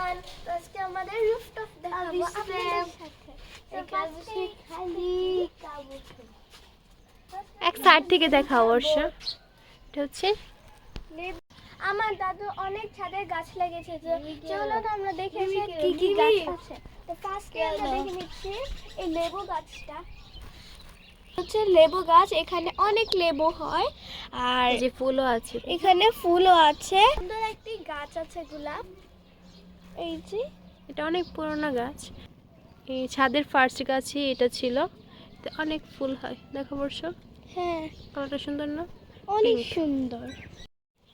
Everyone, আজকে আমাদের rooftop দেখাবো আপনাদের সাথে। এখানে খালি কাবুতর। এক সাইড থেকে দেখাও অবশ্য। এটা হচ্ছে আমার দাদু অনেক ছাদের গাছ লাগিয়েছে, চলো তো আমরা দেখে আসি কি কি গাছ আছে। তো ফার্স্টে আমরা দেখে নিচ্ছি এই লেবু গাছটা। হচ্ছে লেবু গাছ, এখানে অনেক লেবু হয় আর যে ফুলও আছে। এখানে ফুলও আছে। সুন্দর একটি গাছ আছে গোলাপ। এই যে এটা অনেক পুরনো গাছ। এই ছাদের ফার্স্ট গাছই এটা ছিল। তো অনেক ফুল হয়, দেখো বর্ষ। হ্যাঁ, কালারটা সুন্দর না? অনেক Pink। সুন্দর।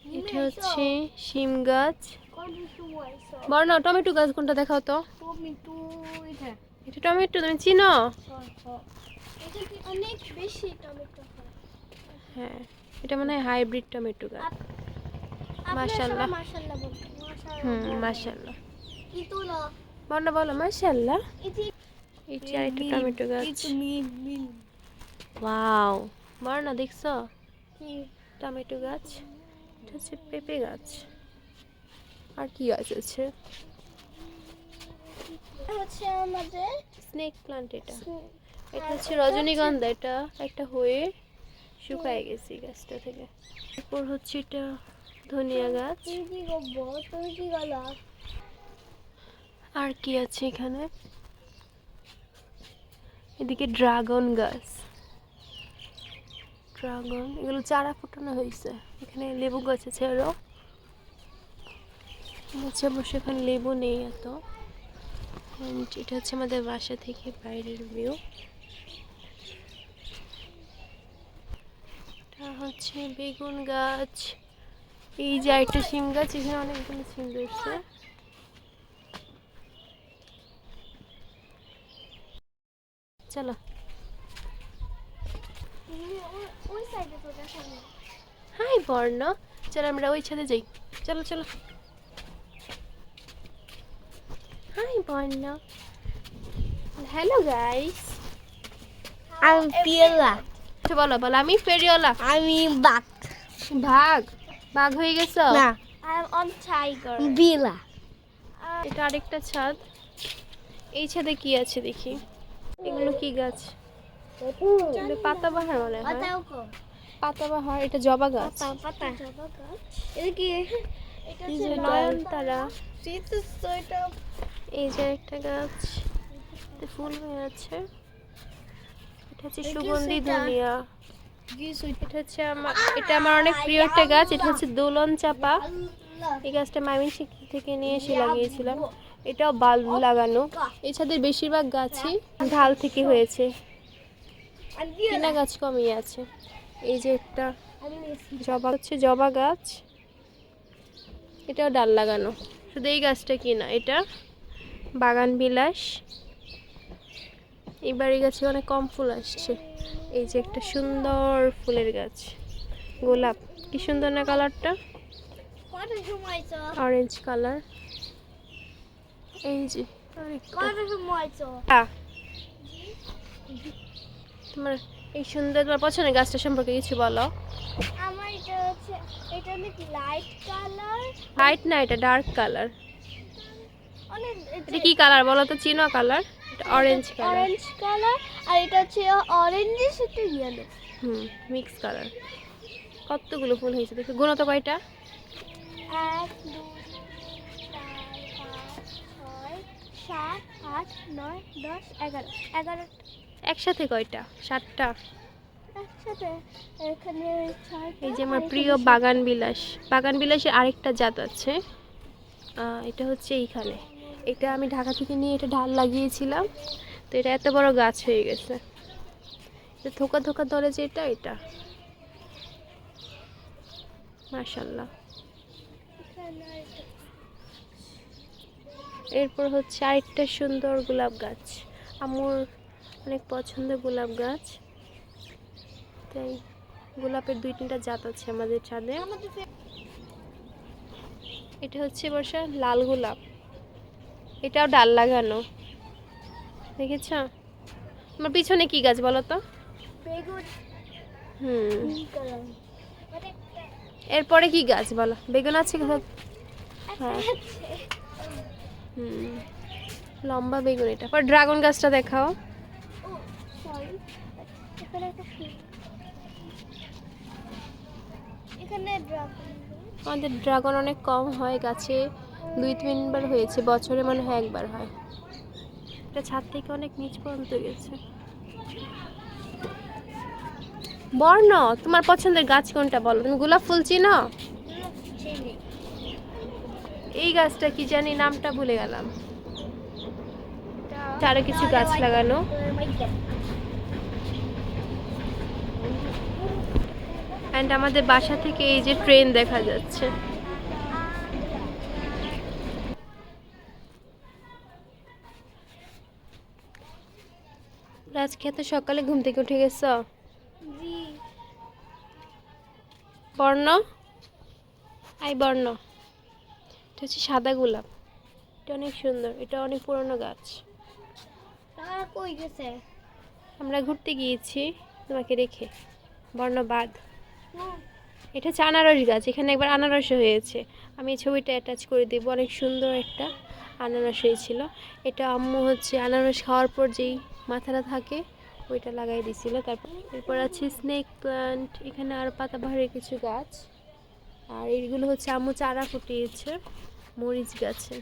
এটা হচ্ছে শিম গাছ। বড় না টমেটো গাছ কোনটা দেখাও তো। এটা টমেটো তুমি চিনো? অনেক বেশি টমেটো হয়। হ্যাঁ, এটা মানে হাইব্রিড টমেটো গাছ। মাশাআল্লাহ। মাশাআল্লাহ বলতে মাশাআল্লাহ। কিন্তু না বড় বলো মাশাআল্লাহ। এটি এটা আরেকটা টমেটো গাছ। ওয়াও, বড় না দেখছো? কি টমেটো গাছ। এটা হচ্ছে পেঁপে গাছ। আর কি গাছ আছে? হচ্ছে আমাদের স্নেক প্লান্ট। এটা হচ্ছে রজনীগন্ধা। এটা একটা হয়ে শুকায় গেছে গাছটা থেকে। এরপর হচ্ছে এটা ধনিয়া গাছ। তুই কি করবো, তুই কি গলা আর কি আছে এখানে? এদিকে ড্রাগন গাছ। ড্রাগন এগুলো চারা ফোটানো হয়েছে। এখানে লেবু গাছ আছে আরো। হচ্ছে অবশ্য এখানে লেবু নেই এত। এটা হচ্ছে আমাদের বাসা থেকে বাইরের ভিউ। এটা হচ্ছে বেগুন গাছ। এই যে একটা শিম গাছ, এখানে অনেকগুলো শিম ধরছে। চলো ওই সাইডে তো দেখা নেই। হাই বর্ণ, চলো আমরা ওই ছাদে যাই। চলো চলো। হাই বর্ণ। Hello guys. আমি পিয়ালা, বলো বলো। আমি ফেরিওয়ালা। আমি বাঘ। ভাগ বাঘ হয়ে গেছো? না, আই এম অন টাইগার বিলা। এটা আরেকটা ছাদ। এই ছাদে কি আছে দেখি। এগুলো কি গাছ? এগুলো পাতাবাহার মনে হয়। পাতাবাহার। এটা জবা গাছ। পাতা জবা গাছ। এটা কি? এটা এই হচ্ছে যে নয়নতারা। এটা এই যে একটা গাছ, এতে ফুল হয়ে আছে। এটা হচ্ছে সুগন্ধি ধনিয়া। এটা আমার অনেক প্রিয় একটা গাছ। এটা হচ্ছে দোলন চাপা। এই গাছটা ময়মনসিংহ থেকে নিয়ে এসে লাগিয়েছিলাম। এটাও বাল্ব লাগানো। এই ছাদের বেশিরভাগ গাছই ঢাল থেকে হয়েছে, কিনা গাছ কমই আছে। এই যে একটা জবা হচ্ছে জবা গাছ, এটাও ডাল লাগানো। শুধু এই গাছটা কিনা, এটা বাগান বিলাস। এবার এই গাছে অনেক কম ফুল আসছে। এই যে একটা সুন্দর ফুলের গাছ, গোলাপ। কি সুন্দর না কালারটা, অরেঞ্জ কালার। এই যে তোমার এই সুন্দর, তোমার পছন্দের গাছটা সম্পর্কে কিছু বলো। আমার এটা হচ্ছে, এটা অনেক লাইট কালার। লাইট না, এটা ডার্ক কালার। অনেক এটা কি কালার বলো তো? চিনো কালার? এটা অরেঞ্জ কালার। অরেঞ্জ কালার, আর এটা হচ্ছে অরেঞ্জের সাথে ইয়েলো। Mix colour. কতগুলো ফুল হয়েছে দেখো, গুনো তো কয়টা? 1 2 4 5 6 7 8 9 10 11 11 একসাথে কয়টা? 7টা। একসাথে এখানে 4টা। এই যে আমার প্রিয় বাগান বিলাস। বাগান বিলাসের আরেকটা জাত আছে, এটা হচ্ছে এইখানে। এটা আমি ঢাকা থেকে নিয়ে এটা ঢাল লাগিয়েছিলাম, তো এটা এত বড় গাছ হয়ে গেছে। থোকা থোকা ধরে যে এটা, এটা মাশাআল্লাহ। এরপর হচ্ছে আরেকটা সুন্দর গোলাপ গাছ। আমার অনেক পছন্দের গোলাপ গাছ, তাই গোলাপের 2-3টা জাত আছে আমাদের ছাদে। এটা হচ্ছে বর্ষা লাল গোলাপ। এটাও ডাল লাগানো, দেখেছ? আমার পিছনে কি গাছ বলো তো? বেগুন। এরপরে কি গাছ বলো? বেগুন আছে? হ্যাঁ, লম্বা বেগুন এটা। পর ড্রাগন গাছটা দেখাও। ও সরি, এখানে একটা এখানে ড্রাগন। আমাদের ড্রাগন অনেক কম হয় গাছে, 2-3 বার হয়েছে, বছরে মনে হয় একবার হয়। এটা ছাদ থেকে অনেক নিচ পর্যন্ত গেছে। বর্ণ, তোমার পছন্দের গাছ কোনটা বলো? তুমি গোলাপ ফুল চিনো? এই গাছটা কি জানি, নামটা ভুলে গেলাম। আরো কিছু গাছ লাগানো। এন্ড আমাদের বাসা থেকে এই যে ট্রেন দেখা যাচ্ছে। আজকে এত সকালে ঘুম থেকে উঠে গেছো? জি। বর্ণ, বর্ণ, এটা হচ্ছে সাদা গোলাপ। এটা অনেক সুন্দর, এটা অনেক পুরনো গাছ। তারা কই গেছে? আমরা ঘুরতে গিয়েছি তোমাকে রেখে। বর্ণবাদ। এটা হচ্ছে আনারস গাছ, এখানে একবার আনারস হয়েছে। আমি এই ছবিটা অ্যাটাচ করে দেবো। অনেক সুন্দর একটা আনারস হয়েছিল। এটা আম্মু হচ্ছে আনারস খাওয়ার পর যেই মাথাটা থাকে ওইটা লাগাই দিছিল। এরপর আছে স্নেক প্লান্ট, এখানে আর পাতাবাহারের কিছু গাছ। আর এইগুলো হচ্ছে আম্মু চারা ফুটিয়েছে মরিচ গাছের,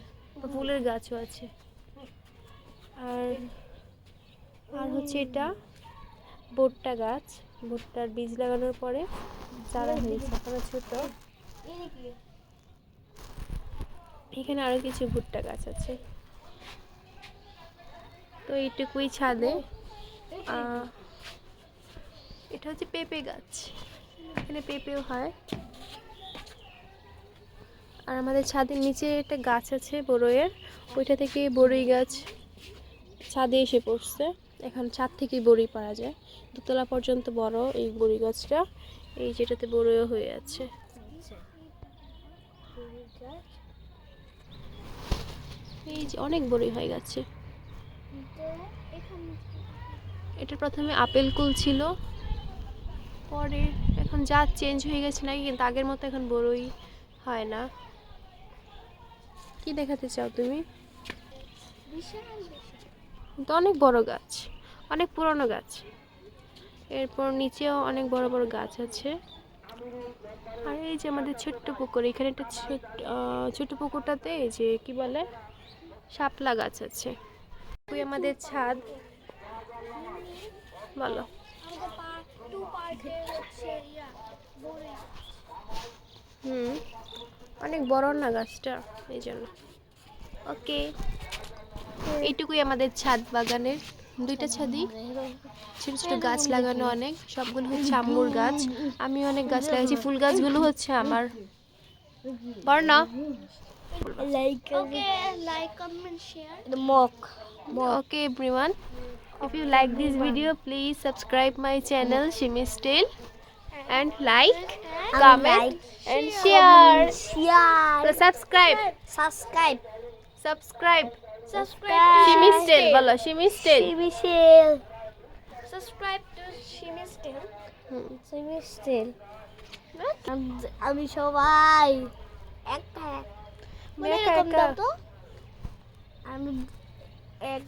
ফুলের গাছও আছে। আর আর হচ্ছে এটা ভুট্টা গাছ, ভুট্টার বীজ লাগানোর পরে চারা হয়েছে, এখনো ছোট। এখানে আরো কিছু ভুট্টা গাছ আছে। তো এইটুকুই ছাদে। এটা হচ্ছে পেঁপে গাছ, এখানে পেঁপেও হয়। আর আমাদের ছাদের নিচে একটা গাছ আছে বড়ইয়ের, ওইটা থেকে বড়ই গাছ ছাদে এসে পড়ছে। এখন ছাদ থেকেই বড়ি পাওয়া যায়, দোতলা পর্যন্ত বড় এই বড়ি গাছটা। এই যেটাতে বড়ইও হয়ে আছে। এই যে অনেক বড়ি হয়ে গেছে। এটা প্রথমে আপেল কুল ছিল, পরে এখন জাত চেঞ্জ হয়ে গেছে নাকি, কিন্তু আগের মতো এখন বড়ই হয় না। কি দেখাতে চাও তুমি? কিন্তু অনেক বড় গাছ, অনেক পুরনো গাছ। এরপর নিচেও অনেক বড় বড় গাছ আছে। আর এই যে আমাদের ছোট্ট পুকুর, এখানে একটা ছোট্ট পুকুরটাতে এই যে কি বলে শাপলা গাছ আছে। ওই আমাদের ছাদ। বলো। অনেক বড় না গাছটা, এই জন্য। ওকে, এইটুকুই আমাদের ছাদ বাগানের। 2টা ছাদই ছোট ছোট গাছ লাগানো, অনেক, সবগুলো হচ্ছে আম্মুর গাছ। আমি অনেক গাছ লাগাইছি, ফুল গাছগুলো হচ্ছে আমার। বর্ণা, Like, comment, share. okay everyone, if you like this video please subscribe my channel Shimi's Tale and like, comment and share. So subscribe Subscribe. Shimi's Tale, bolo Shimi's Tale. Subscribe to Shimi's Tale. হুম। আমি সবাই একটা একা একা। তো আমি এক